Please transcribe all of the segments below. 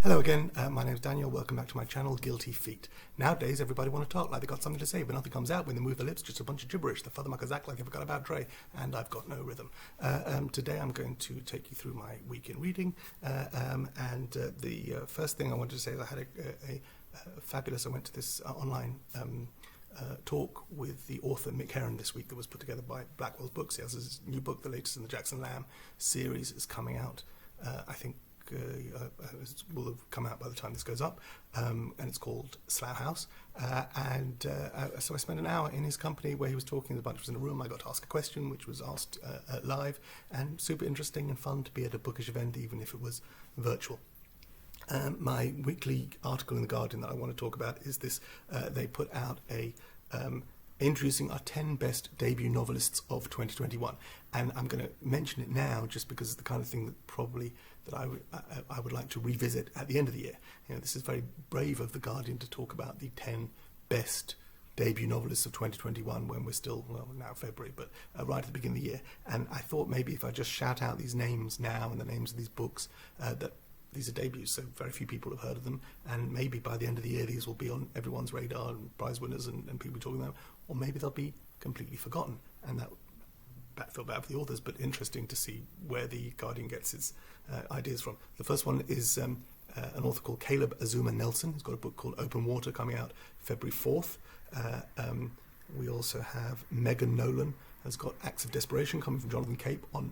Hello again, my name is Daniel, welcome back to my channel, Guilty Feet. Nowadays everybody want to talk like they got something to say, but nothing comes out when they move their lips, just a bunch of gibberish. The fathermuckers act like they forgot about Dre, and I've got no rhythm. Today I'm going to take you through my week in reading, the first thing I wanted to say is I had a fabulous, I went to this online talk with the author Mick Herron this week that was put together by Blackwell's Books. He has his new book, the latest in the Jackson Lamb series, is coming out, I think, will have come out by the time this goes up, and it's called Slough House. So I spent an hour in his company where he was talking. The bunch of us in a room. I got to ask a question, which was asked live, and super interesting and fun to be at a bookish event, even if it was virtual. My weekly article in The Guardian that I want to talk about is this. They put out a introducing our 10 best debut novelists of 2021, and I'm going to mention it now just because it's the kind of thing that I would like to revisit at the end of the year. You know, this is very brave of The Guardian to talk about the 10 best debut novelists of 2021 when we're still, well, now February, but right at the beginning of the year. And I thought maybe if I just shout out these names now and the names of these books, that these are debuts, so very few people have heard of them, and maybe by the end of the year these will be on everyone's radar and prize winners and people talking about them, or maybe they'll be completely forgotten, and that feel bad for the authors, but interesting to see where the Guardian gets its ideas from. The first one is an author called Caleb Azuma Nelson. He's got a book called Open Water coming out February 4th. We also have Megan Nolan has got Acts of Desperation coming from Jonathan Cape on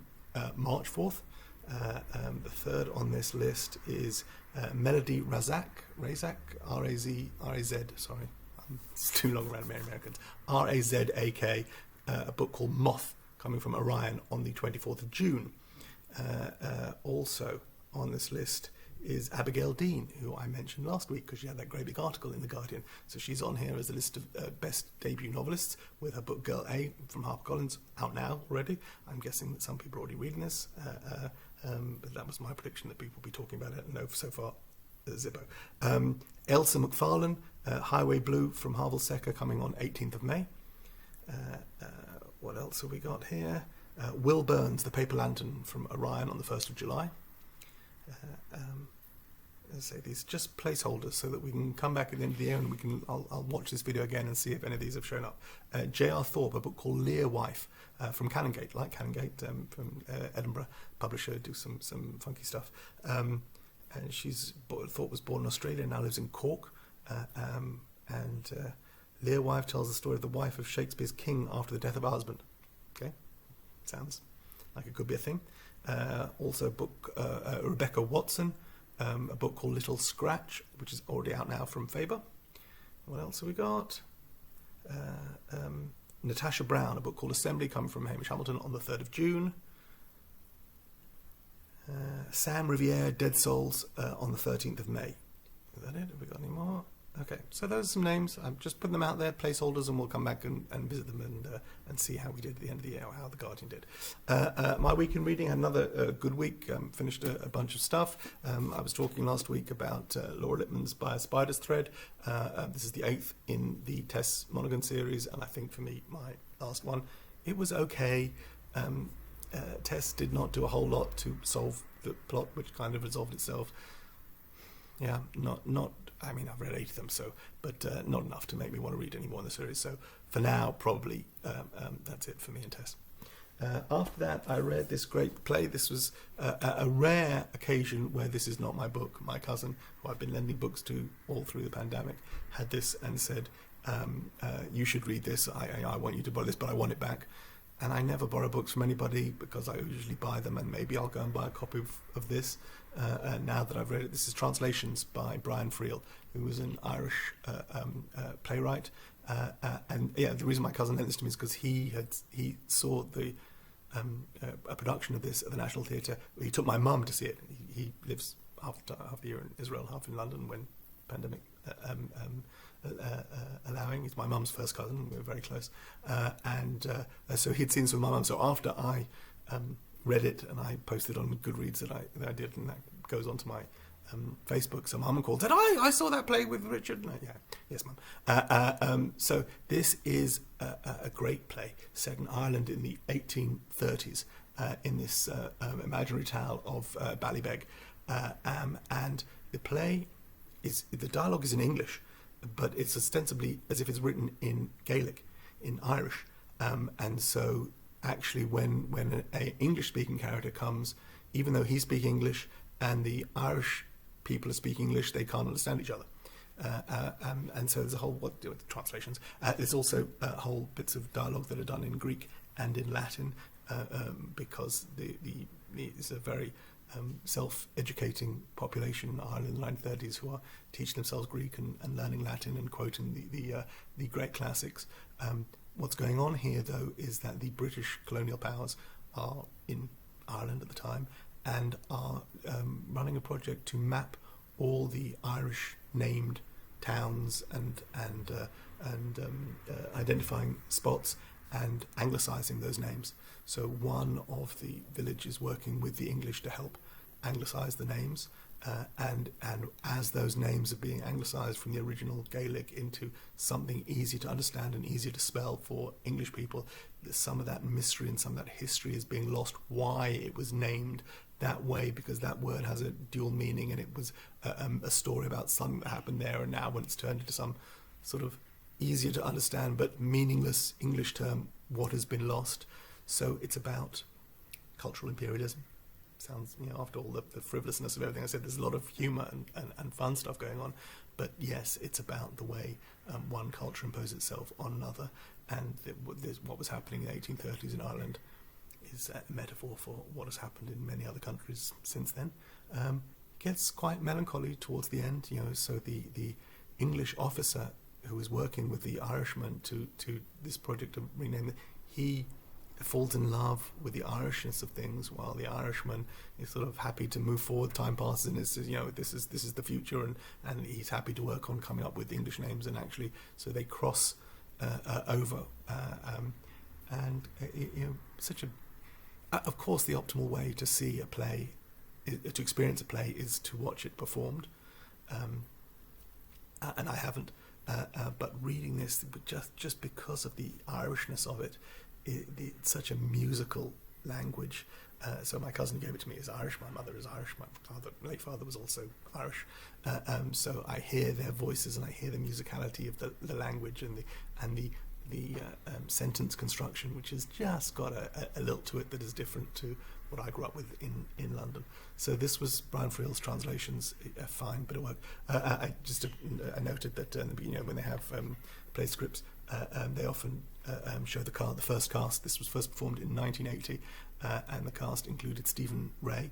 March 4th. The third on this list is Melody Razak, R-A-Z, sorry, it's too long around Americans, R-A-Z-A-K, a book called Moth coming from Orion on the 24th of June. Also on this list is Abigail Dean, who I mentioned last week because she had that great big article in The Guardian. So she's on here as a list of best debut novelists with her book Girl A from HarperCollins, out now already. I'm guessing that some people are already reading this, but that was my prediction that people will be talking about it. No, so far, Zippo. Elsa McFarlane, Highway Blue from Harvel Secker coming on 18th of May. What else have we got here? Will Burns, The Paper Lantern from Orion on the 1st of July. Let's say these are just placeholders so that we can come back at the end of the year and I'll watch this video again and see if any of these have shown up. J.R. Thorpe, a book called Lear Wife from Canongate, from Edinburgh publisher, do some funky stuff. And Thorpe was born in Australia, now lives in Cork. Lear Wife tells the story of the wife of Shakespeare's king after the death of her husband. Okay, sounds like it could be a thing. Also a book, Rebecca Watson, a book called Little Scratch, which is already out now from Faber. What else have we got? Natasha Brown, a book called Assembly, coming from Hamish Hamilton on the 3rd of June. Sam Riviere, Dead Souls, on the 13th of May. Is that it? Have we got any more? Okay, so those are some names. I'm just putting them out there, placeholders, and we'll come back and visit them and see how we did at the end of the year, or how The Guardian did. My week in reading, another good week. Finished a bunch of stuff. I was talking last week about Laura Littman's By a Spider's Thread. This is the 8th in the Tess Monaghan series, and I think for me, my last one. It was okay. Tess did not do a whole lot to solve the plot, which kind of resolved itself. Yeah, not. I mean, I've read 8 of them, but not enough to make me want to read any more in the series. So for now, probably that's it for me and Tess. After that, I read this great play. This was a rare occasion where this is not my book. My cousin, who I've been lending books to all through the pandemic, had this and said, you should read this. I want you to borrow this, but I want it back. And I never borrow books from anybody because I usually buy them, and maybe I'll go and buy a copy of this now that I've read it. This is Translations by Brian Friel, who was an Irish playwright. And yeah, the reason my cousin lent this to me is because he saw a production of this at the National Theatre. He took my mum to see it. He lives half the year in Israel, half in London when pandemic allowing. He's my mum's first cousin. We were very close, so he'd seen some of my mum. So after I read it and I posted on Goodreads that I did, and that goes onto my Facebook. So mum called, said, I saw that play with Richard. No, yeah, yes, mum. So this is a great play set in Ireland in the 1830s, in this imaginary town of Ballybeg. And the play the dialogue is in English, but it's ostensibly as if it's written in Gaelic, in Irish, and so actually when an English-speaking character comes, even though he speaks English and the Irish people are speaking English, they can't understand each other. And so there's a whole translations. There's also whole bits of dialogue that are done in Greek and in Latin, because it's a very self-educating population in Ireland in the 1930s who are teaching themselves Greek and learning Latin and quoting the great classics. What's going on here, though, is that the British colonial powers are in Ireland at the time and are running a project to map all the Irish named towns and identifying spots and anglicising those names. So one of the villages working with the English to help anglicise the names, and as those names are being anglicised from the original Gaelic into something easy to understand and easier to spell for English people, some of that mystery and some of that history is being lost. Why it was named that way, because that word has a dual meaning, and it was a story about something that happened there, and now when it's turned into some sort of easier to understand but meaningless English term, what has been lost. So it's about cultural imperialism. Sounds, after all the frivolousness of everything I said, there's a lot of humour and fun stuff going on, but yes, it's about the way one culture imposes itself on another, and what was happening in the 1830s in Ireland is a metaphor for what has happened in many other countries since then. Gets quite melancholy towards the end, so the English officer who is working with the Irishman to this project to rename it, he falls in love with the Irishness of things, while the Irishman is sort of happy to move forward. Time passes, and it's this is the future, and he's happy to work on coming up with English names, and actually, so they cross over, and such a. Of course, the optimal way to see a play, to experience a play, is to watch it performed, and I haven't. But reading this, just because of the Irishness of it, it's such a musical language. So my cousin gave it to me as Irish. My mother is Irish. My late father was also Irish. So I hear their voices and I hear the musicality of the language and the sentence construction, which has just got a lilt to it that is different to what I grew up with in London. So this was Brian Friel's translations, a fine bit of work. I noted that when they have play scripts, they often show the first cast. This was first performed in 1980, and the cast included Stephen Ray,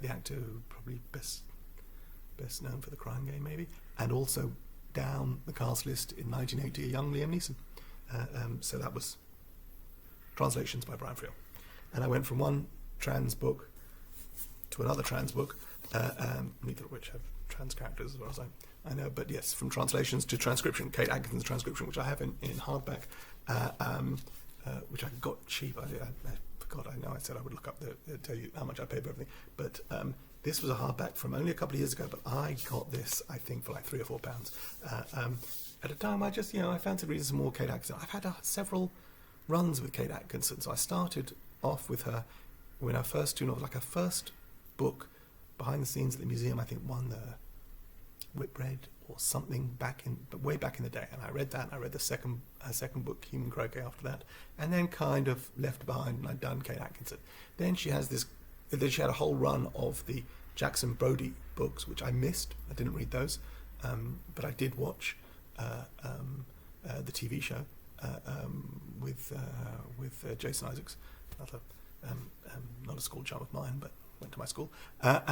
the actor who probably best known for The Crime Game, maybe, and also down the cast list in 1980, a young Liam Neeson. So that was translations by Brian Friel. And I went from one trans book to another trans book, neither of which have trans characters as far as I know, but yes, from translations to transcription, Kate Atkinson's Transcription, which I have in hardback, which I got cheap. I forgot, I know I said I would look up, tell you how much I paid for everything, but this was a hardback from only a couple of years ago, but I got this, I think, for like £3 or £4. At a time, I just, I fancied reading some more Kate Atkinson. I've had several runs with Kate Atkinson, so I started off with her when her first two novels, like her first book, Behind the Scenes at the Museum, I think won the Whitbread or something way back in the day, and I read that, and I read her second book, Human Croquet, after that, and then kind of left behind, and I'd done Kate Atkinson. Then she had a whole run of the Jackson Brodie books, which I missed. I didn't read those, but I did watch the TV show with Jason Isaacs, not a school chum of mine, but went to my school, but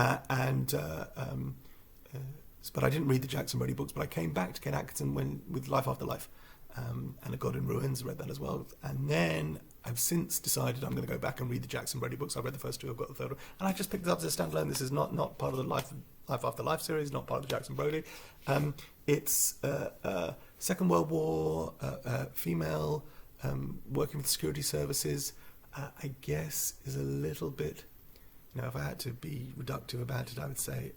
I didn't read the Jackson Brodie books. But I came back to Kate Atkinson with Life After Life, and A God in Ruins, read that as well. And then I've since decided I'm going to go back and read the Jackson Brodie books. I've read the first two, I've got the third one, and I just picked it up as a standalone. This is not part of the Life After Life series, not part of the Jackson Brodie. It's Second World War, female, working with security services, I guess is a little bit, if I had to be reductive about it, I would say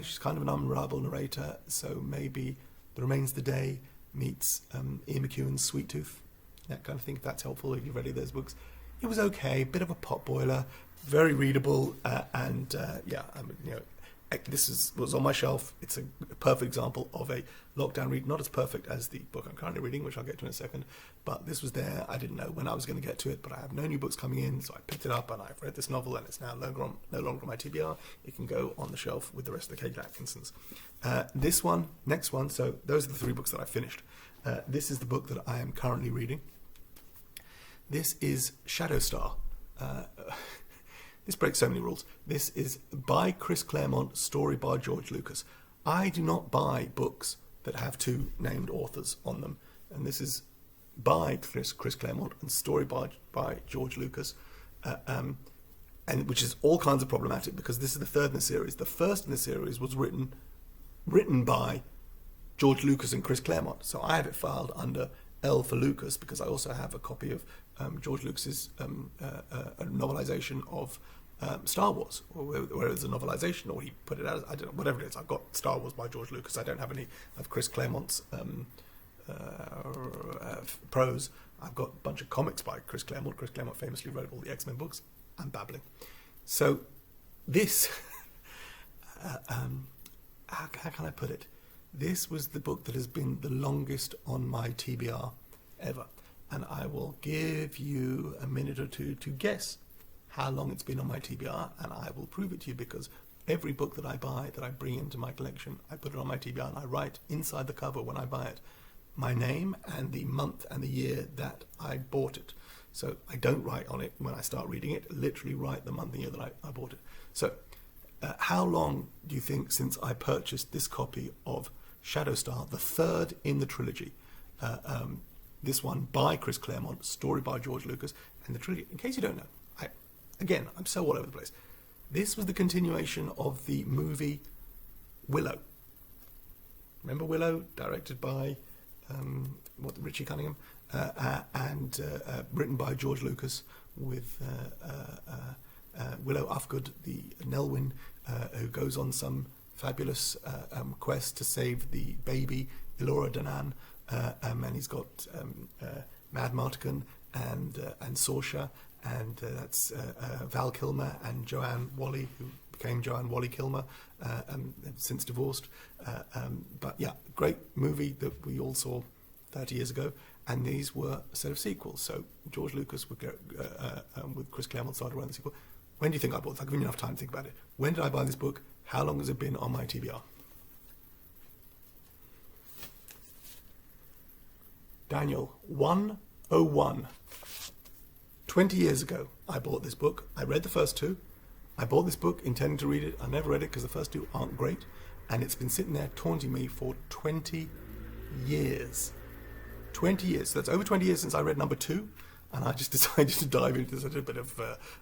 she's kind of an unreliable narrator, so maybe The Remains of the Day meets Ian McEwan's Sweet Tooth, that kind of thing, if that's helpful, if you've read those books. It was okay, bit of a potboiler, very readable, was on my shelf. It's a perfect example of a lockdown read, not as perfect as the book I'm currently reading, which I'll get to in a second, but this was there. I didn't know when I was going to get to it, but I have no new books coming in, so I picked it up and I've read this novel, and it's now no longer on my TBR. It can go on the shelf with the rest of the Kate Atkinsons. Next one, so those are the 3 books that I finished. This is the book that I am currently reading. This is Shadowstar. This breaks so many rules. This is by Chris Claremont, story by George Lucas. I do not buy books that have 2 named authors on them, and this is by Chris Claremont and story by George Lucas, and which is all kinds of problematic because this is the 3rd in the series. The first in the series was written by George Lucas and Chris Claremont, so I have it filed under L for Lucas because I also have a copy of George Lucas's novelization of Star Wars, or whether it's a novelization or he put it out, I don't know, whatever it is. I've got Star Wars by George Lucas. I don't have any of Chris Claremont's prose. I've got a bunch of comics by Chris Claremont. Chris Claremont famously wrote all the X-Men books. I'm babbling. So this, how can I put it? This was the book that has been the longest on my TBR ever. And I will give you a minute or two to guess how long it's been on my TBR, and I will prove it to you because every book that I buy, that I bring into my collection, I put it on my TBR and I write inside the cover when I buy it my name and the month and the year that I bought it. So I don't write on it when I start reading it, literally write the month and year that I bought it. So how long do you think since I purchased this copy of Shadowstar, the 3rd in the trilogy? This one by Chris Claremont, story by George Lucas, and the trilogy, in case you don't know, I'm so all over the place. This was the continuation of the movie Willow. Remember Willow, directed by Richie Cunningham, and written by George Lucas, with Willow Ufgood, the Nelwyn, who goes on some fabulous quest to save the baby Elora Danan, and he's got Mad Martigan and Saoirse, and that's Val Kilmer and Joanne Whalley, who became Joanne Whalley Kilmer, since divorced. But yeah, great movie that we all saw 30 years ago, and these were a set of sequels. So George Lucas would go with Chris Claremont started writing the sequel. When do you think I bought this? I'll give you enough time to think about it. When did I buy this book? How long has it been on my TBR? Daniel, 101. 20 years ago, I bought this book. I read the first 2. I bought this book intending to read it. I never read it because the first 2 aren't great. And it's been sitting there taunting me for 20 years. 20 years. So that's over 20 years since I read number 2. And I just decided to dive into such a bit of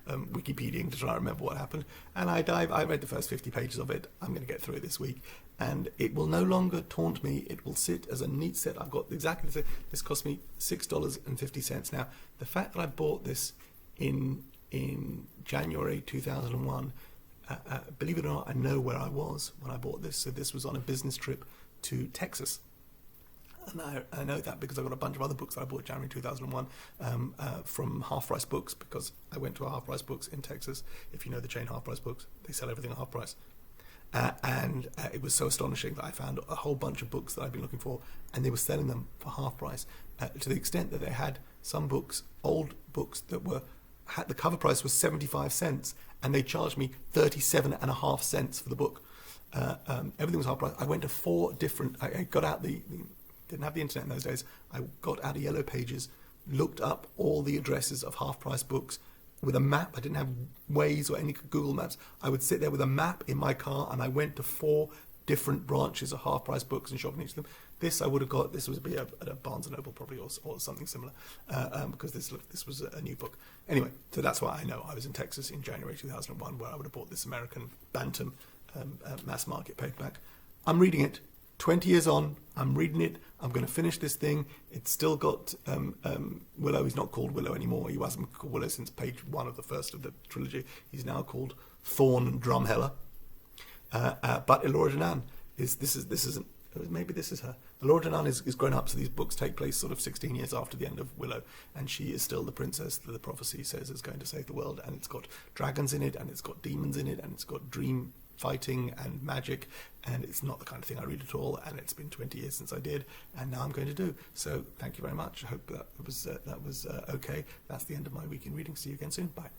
Wikipediaing to try and remember what happened. And I read the first 50 pages of it. I'm going to get through it this week. And it will no longer taunt me. It will sit as a neat set. I've got exactly the same. This cost me $6.50. Now, the fact that I bought this in January 2001, believe it or not, I know where I was when I bought this. So this was on a business trip to Texas. And I know that because I got a bunch of other books that I bought January 2001 from Half Price Books, because I went to a Half Price Books in Texas. If you know the chain Half Price Books, they sell everything at half price. And it was so astonishing that I found a whole bunch of books that I'd been looking for, and they were selling them for half price, to the extent that they had some books, old books, that the cover price was 75 cents, and they charged me 37.5 cents for the book. Everything was half price. I went to 4 different. I got out didn't have the internet in those days. I got out of Yellow Pages, looked up all the addresses of half price books with a map. I didn't have Waze or any Google Maps. I would sit there with a map in my car, and I went to 4 different branches of half price books and shopping each of them. This I would have got. This would be at a Barnes and Noble probably, or something similar, because this was a new book. Anyway, so that's why I know I was in Texas in January 2001, where I would have bought this American Bantam mass market paperback. I'm reading it. 20 years on, I'm reading it. I'm going to finish this thing. It's still got Willow. He's not called Willow anymore. He wasn't called Willow since page 1 of the first of the trilogy. He's now called Thorn Drumheller. But Elora Danan maybe this is her. Elora Danan is grown up, so these books take place sort of 16 years after the end of Willow, and she is still the princess that the prophecy says is going to save the world. And it's got dragons in it, and it's got demons in it, and it's got dream fighting and magic, and it's not the kind of thing I read at all, and it's been 20 years since I did, and now I'm going to do. So thank you very much. I hope that was okay. That's the end of my week in reading. See you again soon. Bye.